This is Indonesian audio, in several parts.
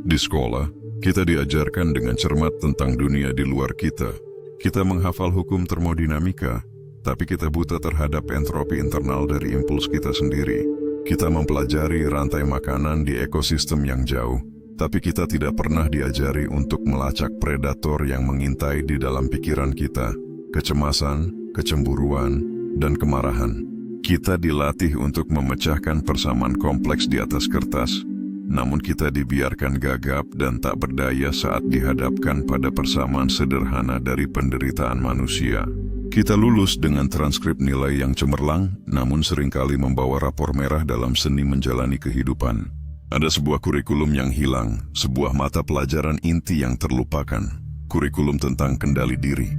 Di sekolah, kita diajarkan dengan cermat tentang dunia di luar kita. Kita menghafal hukum termodinamika, tapi kita buta terhadap entropi internal dari impuls kita sendiri. Kita mempelajari rantai makanan di ekosistem yang jauh, tapi kita tidak pernah diajari untuk melacak predator yang mengintai di dalam pikiran kita, kecemasan, kecemburuan, dan kemarahan. Kita dilatih untuk memecahkan persamaan kompleks di atas kertas, namun kita dibiarkan gagap dan tak berdaya saat dihadapkan pada persamaan sederhana dari penderitaan manusia. Kita lulus dengan transkrip nilai yang cemerlang, namun seringkali membawa rapor merah dalam seni menjalani kehidupan. Ada sebuah kurikulum yang hilang, sebuah mata pelajaran inti yang terlupakan, kurikulum tentang kendali diri.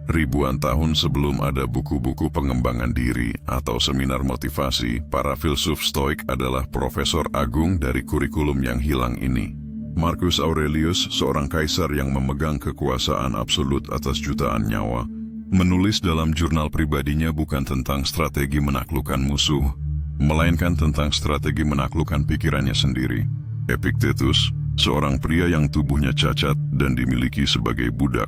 Ribuan tahun sebelum ada buku-buku pengembangan diri atau seminar motivasi, para filsuf Stoik adalah profesor agung dari kurikulum yang hilang ini. Marcus Aurelius, seorang kaisar yang memegang kekuasaan absolut atas jutaan nyawa, menulis dalam jurnal pribadinya bukan tentang strategi menaklukkan musuh, melainkan tentang strategi menaklukkan pikirannya sendiri. Epictetus, seorang pria yang tubuhnya cacat dan dimiliki sebagai budak,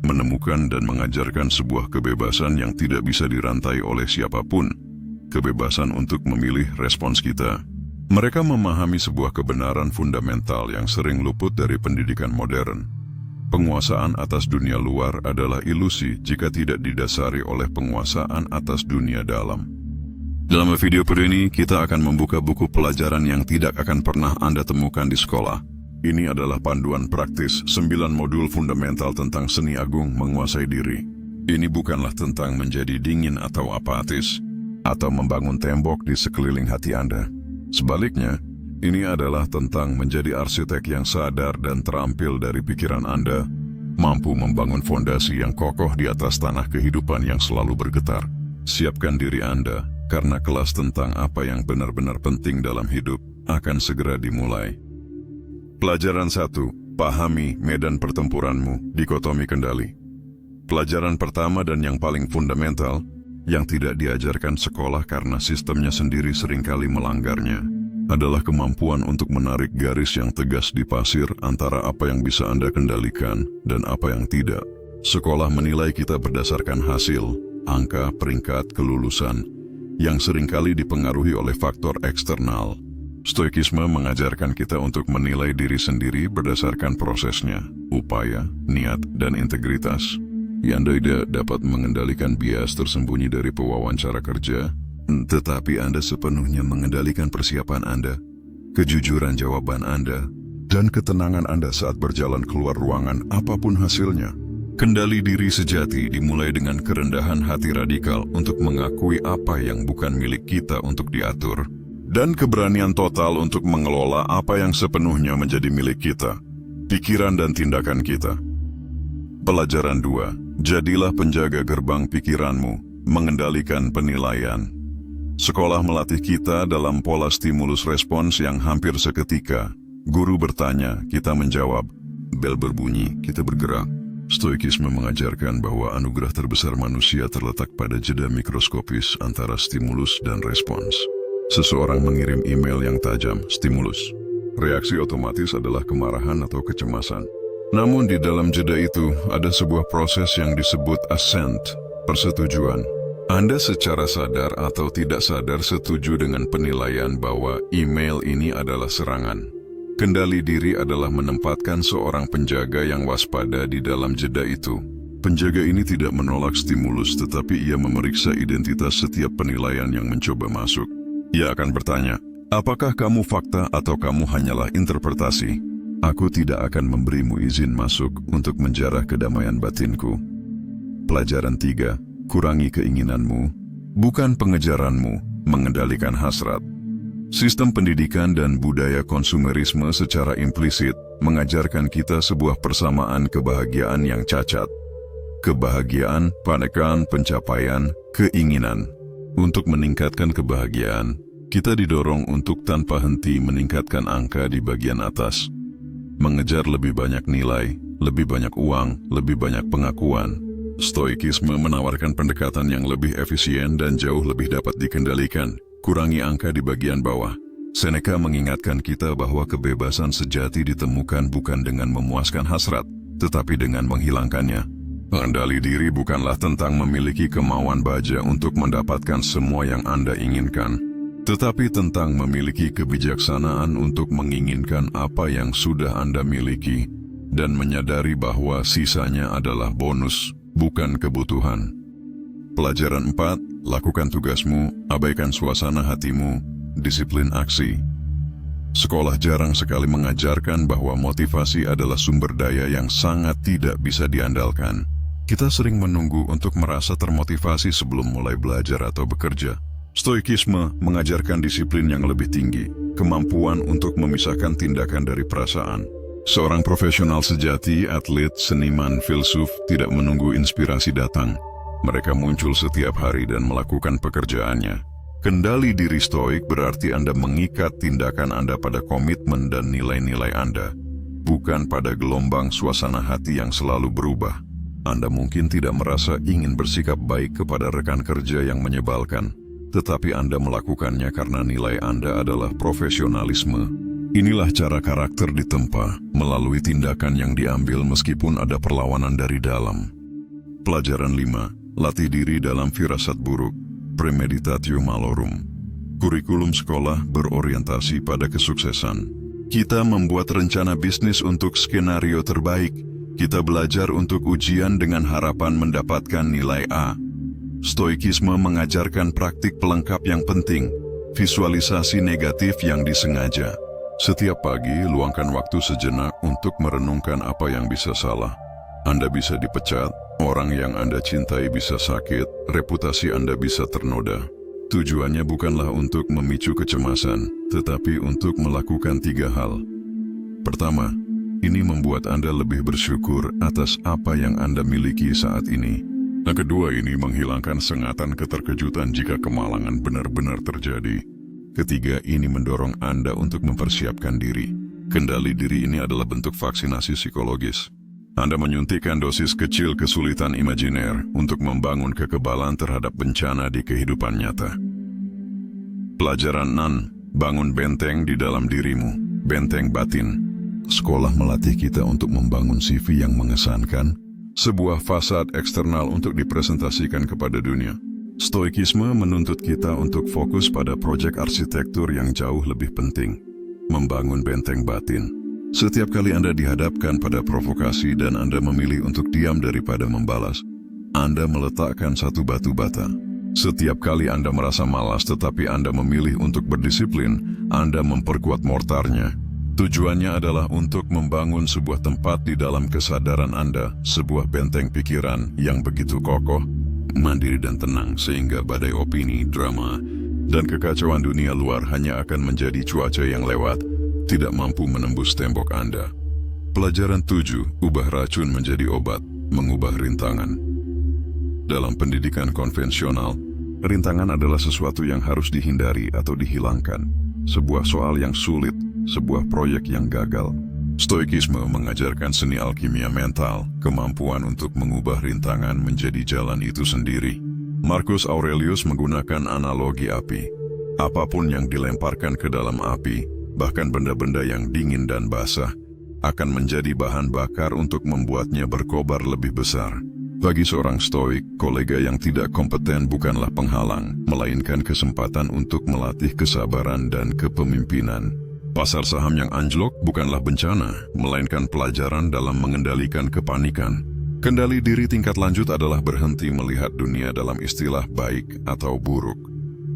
menemukan dan mengajarkan sebuah kebebasan yang tidak bisa dirantai oleh siapapun, kebebasan untuk memilih respons kita. Mereka memahami sebuah kebenaran fundamental yang sering luput dari pendidikan modern. Penguasaan atas dunia luar adalah ilusi jika tidak didasari oleh penguasaan atas dunia dalam. Dalam video ini, kita akan membuka buku pelajaran yang tidak akan pernah Anda temukan di sekolah. Ini adalah panduan praktis 9 modul fundamental tentang seni agung menguasai diri. Ini bukanlah tentang menjadi dingin atau apatis, atau membangun tembok di sekeliling hati Anda. Sebaliknya, ini adalah tentang menjadi arsitek yang sadar dan terampil dari pikiran Anda, mampu membangun fondasi yang kokoh di atas tanah kehidupan yang selalu bergetar. Siapkan diri Anda, karena kelas tentang apa yang benar-benar penting dalam hidup akan segera dimulai. Pelajaran 1. Pahami medan pertempuranmu, dikotomi kendali. Pelajaran pertama dan yang paling fundamental, yang tidak diajarkan sekolah karena sistemnya sendiri seringkali melanggarnya, adalah kemampuan untuk menarik garis yang tegas di pasir antara apa yang bisa Anda kendalikan dan apa yang tidak. Sekolah menilai kita berdasarkan hasil, angka, peringkat, kelulusan, yang seringkali dipengaruhi oleh faktor eksternal. Stoikisme mengajarkan kita untuk menilai diri sendiri berdasarkan prosesnya, upaya, niat, dan integritas. Anda tidak dapat mengendalikan bias tersembunyi dari pewawancara kerja, tetapi Anda sepenuhnya mengendalikan persiapan Anda, kejujuran jawaban Anda, dan ketenangan Anda saat berjalan keluar ruangan apapun hasilnya. Kendali diri sejati dimulai dengan kerendahan hati radikal untuk mengakui apa yang bukan milik kita untuk diatur, dan keberanian total untuk mengelola apa yang sepenuhnya menjadi milik kita, pikiran dan tindakan kita. Pelajaran 2. Jadilah penjaga gerbang pikiranmu, mengendalikan penilaian. Sekolah melatih kita dalam pola stimulus respons yang hampir seketika. Guru bertanya, kita menjawab. Bel berbunyi, kita bergerak. Stoikisme mengajarkan bahwa anugerah terbesar manusia terletak pada jeda mikroskopis antara stimulus dan respons. Seseorang mengirim email yang tajam, stimulus. Reaksi otomatis adalah kemarahan atau kecemasan. Namun di dalam jeda itu ada sebuah proses yang disebut assent, persetujuan. Anda secara sadar atau tidak sadar setuju dengan penilaian bahwa email ini adalah serangan. Kendali diri adalah menempatkan seorang penjaga yang waspada di dalam jeda itu. Penjaga ini tidak menolak stimulus, tetapi ia memeriksa identitas setiap penilaian yang mencoba masuk. Ia akan bertanya, apakah kamu fakta atau kamu hanyalah interpretasi? Aku tidak akan memberimu izin masuk untuk menjarah kedamaian batinku. Pelajaran 3. Kurangi keinginanmu, bukan pengejaranmu, mengendalikan hasrat. Sistem pendidikan dan budaya konsumerisme secara implisit mengajarkan kita sebuah persamaan kebahagiaan yang cacat. Kebahagiaan, panekan, pencapaian, keinginan. Untuk meningkatkan kebahagiaan, kita didorong untuk tanpa henti meningkatkan angka di bagian atas. Mengejar lebih banyak nilai, lebih banyak uang, lebih banyak pengakuan. Stoikisme menawarkan pendekatan yang lebih efisien dan jauh lebih dapat dikendalikan. Kurangi angka di bagian bawah. Seneca mengingatkan kita bahwa kebebasan sejati ditemukan bukan dengan memuaskan hasrat, tetapi dengan menghilangkannya. Kendali diri bukanlah tentang memiliki kemauan baja untuk mendapatkan semua yang Anda inginkan, tetapi tentang memiliki kebijaksanaan untuk menginginkan apa yang sudah Anda miliki, dan menyadari bahwa sisanya adalah bonus, bukan kebutuhan. Pelajaran 4, lakukan tugasmu, abaikan suasana hatimu, disiplin aksi. Sekolah jarang sekali mengajarkan bahwa motivasi adalah sumber daya yang sangat tidak bisa diandalkan. Kita sering menunggu untuk merasa termotivasi sebelum mulai belajar atau bekerja. Stoikisme mengajarkan disiplin yang lebih tinggi, kemampuan untuk memisahkan tindakan dari perasaan. Seorang profesional sejati, atlet, seniman, filsuf tidak menunggu inspirasi datang. Mereka muncul setiap hari dan melakukan pekerjaannya. Kendali diri stoik berarti Anda mengikat tindakan Anda pada komitmen dan nilai-nilai Anda, bukan pada gelombang suasana hati yang selalu berubah. Anda mungkin tidak merasa ingin bersikap baik kepada rekan kerja yang menyebalkan, tetapi Anda melakukannya karena nilai Anda adalah profesionalisme. Inilah cara karakter ditempa melalui tindakan yang diambil meskipun ada perlawanan dari dalam. Pelajaran 5. Latih diri dalam firasat buruk. Premeditatio malorum. Kurikulum sekolah berorientasi pada kesuksesan. Kita membuat rencana bisnis untuk skenario terbaik. Kita belajar untuk ujian dengan harapan mendapatkan nilai A. Stoikisme mengajarkan praktik pelengkap yang penting, visualisasi negatif yang disengaja. Setiap pagi, luangkan waktu sejenak untuk merenungkan apa yang bisa salah. Anda bisa dipecat, orang yang Anda cintai bisa sakit, reputasi Anda bisa ternoda. Tujuannya bukanlah untuk memicu kecemasan, tetapi untuk melakukan 3 hal. Pertama, ini membuat Anda lebih bersyukur atas apa yang Anda miliki saat ini. Yang kedua, ini menghilangkan sengatan keterkejutan jika kemalangan benar-benar terjadi. Ketiga, ini mendorong Anda untuk mempersiapkan diri. Kendali diri ini adalah bentuk vaksinasi psikologis. Anda menyuntikkan dosis kecil kesulitan imajiner untuk membangun kekebalan terhadap bencana di kehidupan nyata. Pelajaran 6. Bangun benteng di dalam dirimu, benteng batin. Sekolah melatih kita untuk membangun CV yang mengesankan, sebuah fasad eksternal untuk dipresentasikan kepada dunia. Stoikisme menuntut kita untuk fokus pada proyek arsitektur yang jauh lebih penting, membangun benteng batin. Setiap kali Anda dihadapkan pada provokasi dan Anda memilih untuk diam daripada membalas, Anda meletakkan satu batu bata. Setiap kali Anda merasa malas tetapi Anda memilih untuk berdisiplin, Anda memperkuat mortarnya. Tujuannya adalah untuk membangun sebuah tempat di dalam kesadaran Anda, sebuah benteng pikiran yang begitu kokoh, mandiri dan tenang sehingga badai opini, drama, dan kekacauan dunia luar hanya akan menjadi cuaca yang lewat, tidak mampu menembus tembok Anda. Pelajaran 7. Ubah racun menjadi obat, mengubah rintangan. Dalam pendidikan konvensional, rintangan adalah sesuatu yang harus dihindari atau dihilangkan, sebuah soal yang sulit, sebuah proyek yang gagal. Stoikisme mengajarkan seni alkimia mental, kemampuan untuk mengubah rintangan menjadi jalan itu sendiri. Marcus Aurelius menggunakan analogi api. Apapun yang dilemparkan ke dalam api, bahkan benda-benda yang dingin dan basah, akan menjadi bahan bakar untuk membuatnya berkobar lebih besar. Bagi seorang stoik, kolega yang tidak kompeten bukanlah penghalang, melainkan kesempatan untuk melatih kesabaran dan kepemimpinan. Pasar saham yang anjlok bukanlah bencana, melainkan pelajaran dalam mengendalikan kepanikan. Kendali diri tingkat lanjut adalah berhenti melihat dunia dalam istilah baik atau buruk,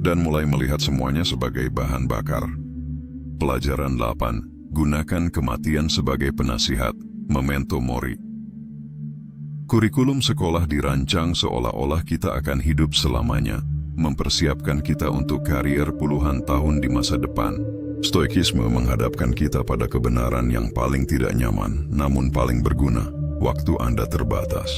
dan mulai melihat semuanya sebagai bahan bakar. Pelajaran 8. Gunakan kematian sebagai penasihat, memento mori. Kurikulum sekolah dirancang seolah-olah kita akan hidup selamanya, mempersiapkan kita untuk karier puluhan tahun di masa depan. Stoikisme menghadapkan kita pada kebenaran yang paling tidak nyaman, namun paling berguna. Waktu Anda terbatas.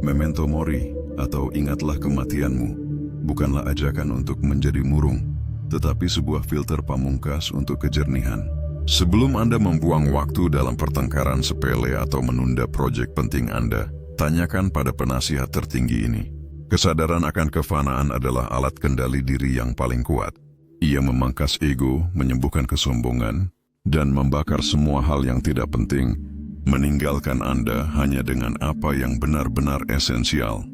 Memento mori, atau ingatlah kematianmu, bukanlah ajakan untuk menjadi murung, tetapi sebuah filter pamungkas untuk kejernihan. Sebelum Anda membuang waktu dalam pertengkaran sepele atau menunda proyek penting Anda, tanyakan pada penasihat tertinggi ini. Kesadaran akan kefanaan adalah alat kendali diri yang paling kuat. Ia memangkas ego, menyembuhkan kesombongan, dan membakar semua hal yang tidak penting, meninggalkan Anda hanya dengan apa yang benar-benar esensial.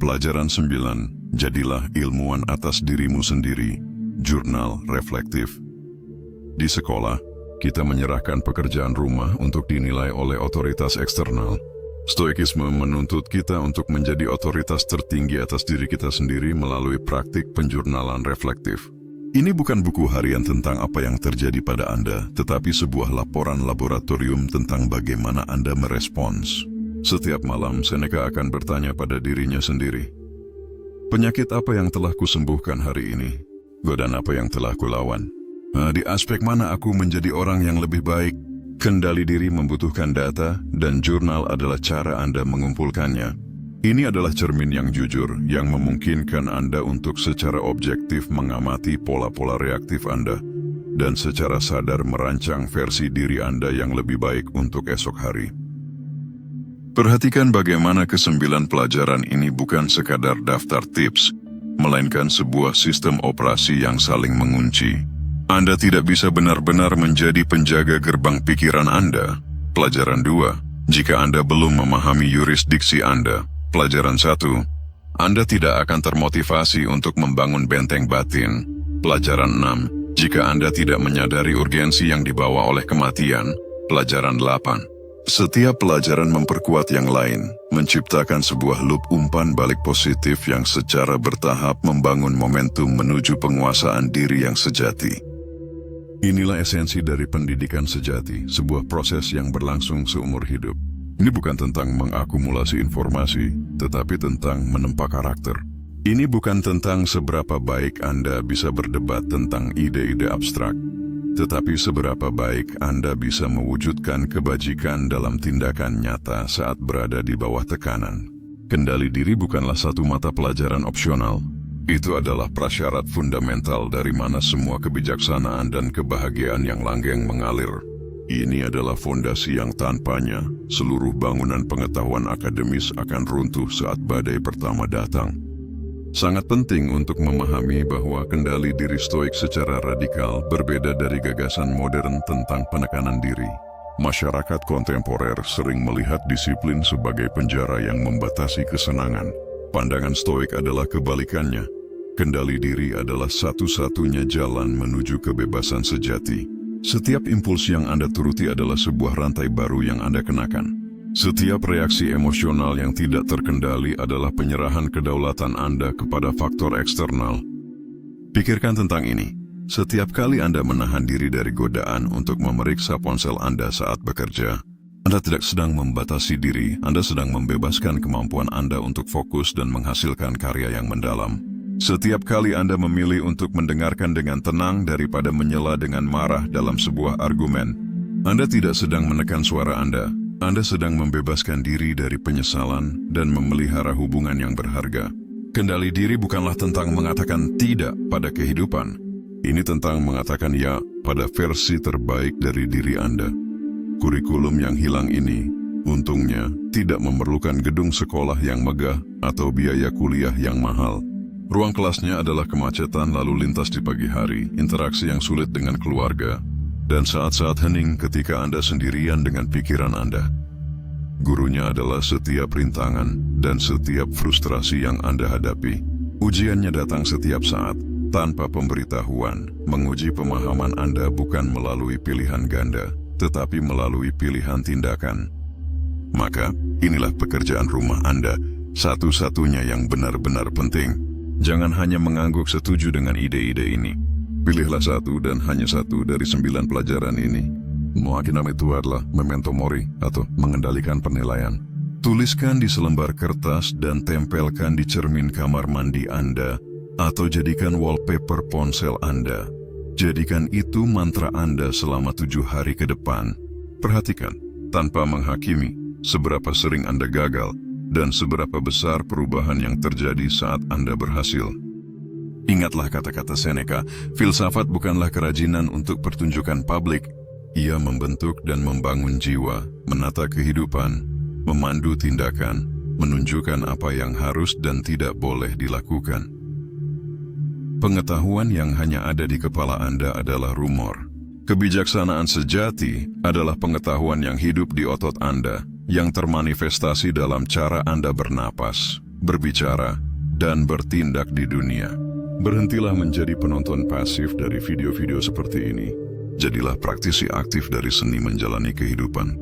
Pelajaran 9, jadilah ilmuwan atas dirimu sendiri. Jurnal reflektif. Di sekolah, kita menyerahkan pekerjaan rumah untuk dinilai oleh otoritas eksternal. Stoikisme menuntut kita untuk menjadi otoritas tertinggi atas diri kita sendiri melalui praktik penjurnalan reflektif. Ini bukan buku harian tentang apa yang terjadi pada Anda, tetapi sebuah laporan laboratorium tentang bagaimana Anda merespons. Setiap malam, Seneca akan bertanya pada dirinya sendiri, penyakit apa yang telah kusembuhkan hari ini? Godaan apa yang telah kulawan? Di aspek mana aku menjadi orang yang lebih baik? Kendali diri membutuhkan data, dan jurnal adalah cara Anda mengumpulkannya. Ini adalah cermin yang jujur, yang memungkinkan Anda untuk secara objektif mengamati pola-pola reaktif Anda, dan secara sadar merancang versi diri Anda yang lebih baik untuk esok hari. Perhatikan bagaimana ke-9 pelajaran ini bukan sekadar daftar tips, melainkan sebuah sistem operasi yang saling mengunci. Anda tidak bisa benar-benar menjadi penjaga gerbang pikiran Anda. Pelajaran 2, jika Anda belum memahami yurisdiksi Anda. Pelajaran 1, Anda tidak akan termotivasi untuk membangun benteng batin. Pelajaran 6, jika Anda tidak menyadari urgensi yang dibawa oleh kematian. Pelajaran 8, setiap pelajaran memperkuat yang lain, menciptakan sebuah loop umpan balik positif yang secara bertahap membangun momentum menuju penguasaan diri yang sejati. Inilah esensi dari pendidikan sejati, sebuah proses yang berlangsung seumur hidup. Ini bukan tentang mengakumulasi informasi, tetapi tentang menempa karakter. Ini bukan tentang seberapa baik Anda bisa berdebat tentang ide-ide abstrak, tetapi seberapa baik Anda bisa mewujudkan kebajikan dalam tindakan nyata saat berada di bawah tekanan. Kendali diri bukanlah satu mata pelajaran opsional. Itu adalah prasyarat fundamental dari mana semua kebijaksanaan dan kebahagiaan yang langgeng mengalir. Ini adalah fondasi yang tanpanya seluruh bangunan pengetahuan akademis akan runtuh saat badai pertama datang. Sangat penting untuk memahami bahwa kendali diri stoik secara radikal berbeda dari gagasan modern tentang penekanan diri. Masyarakat kontemporer sering melihat disiplin sebagai penjara yang membatasi kesenangan. Pandangan stoik adalah kebalikannya. Kendali diri adalah satu-satunya jalan menuju kebebasan sejati. Setiap impuls yang Anda turuti adalah sebuah rantai baru yang Anda kenakan. Setiap reaksi emosional yang tidak terkendali adalah penyerahan kedaulatan Anda kepada faktor eksternal. Pikirkan tentang ini. Setiap kali Anda menahan diri dari godaan untuk memeriksa ponsel Anda saat bekerja, Anda tidak sedang membatasi diri, Anda sedang membebaskan kemampuan Anda untuk fokus dan menghasilkan karya yang mendalam. Setiap kali Anda memilih untuk mendengarkan dengan tenang daripada menyela dengan marah dalam sebuah argumen, Anda tidak sedang menekan suara Anda sedang membebaskan diri dari penyesalan dan memelihara hubungan yang berharga. Kendali diri bukanlah tentang mengatakan tidak pada kehidupan. Ini tentang mengatakan ya pada versi terbaik dari diri Anda. Kurikulum yang hilang ini, untungnya, tidak memerlukan gedung sekolah yang megah atau biaya kuliah yang mahal. Ruang kelasnya adalah kemacetan lalu lintas di pagi hari, interaksi yang sulit dengan keluarga, dan saat-saat hening ketika Anda sendirian dengan pikiran Anda. Gurunya adalah setiap rintangan dan setiap frustrasi yang Anda hadapi. Ujiannya datang setiap saat, tanpa pemberitahuan, menguji pemahaman Anda bukan melalui pilihan ganda, tetapi melalui pilihan tindakan. Maka, inilah pekerjaan rumah Anda, satu-satunya yang benar-benar penting. Jangan hanya mengangguk setuju dengan ide-ide ini. Pilihlah satu dan hanya satu dari 9 pelajaran ini. Muakinam itu adalah memento mori atau mengendalikan penilaian. Tuliskan di selembar kertas dan tempelkan di cermin kamar mandi Anda atau jadikan wallpaper ponsel Anda. Jadikan itu mantra Anda selama 7 hari ke depan. Perhatikan, tanpa menghakimi, seberapa sering Anda gagal dan seberapa besar perubahan yang terjadi saat Anda berhasil. Ingatlah kata-kata Seneca, filsafat bukanlah kerajinan untuk pertunjukan publik. Ia membentuk dan membangun jiwa, menata kehidupan, memandu tindakan, menunjukkan apa yang harus dan tidak boleh dilakukan. Pengetahuan yang hanya ada di kepala Anda adalah rumor. Kebijaksanaan sejati adalah pengetahuan yang hidup di otot Anda, yang termanifestasi dalam cara Anda bernapas, berbicara, dan bertindak di dunia. Berhentilah menjadi penonton pasif dari video-video seperti ini. Jadilah praktisi aktif dari seni menjalani kehidupan.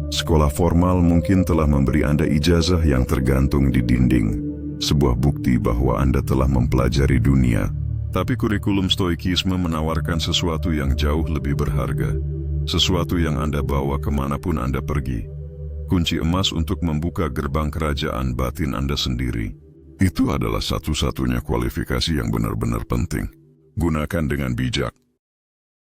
Sekolah formal mungkin telah memberi Anda ijazah yang tergantung di dinding, sebuah bukti bahwa Anda telah mempelajari dunia. Tapi kurikulum stoikisme menawarkan sesuatu yang jauh lebih berharga, sesuatu yang Anda bawa kemanapun Anda pergi. Kunci emas untuk membuka gerbang kerajaan batin Anda sendiri. Itu adalah satu-satunya kualifikasi yang benar-benar penting. Gunakan dengan bijak.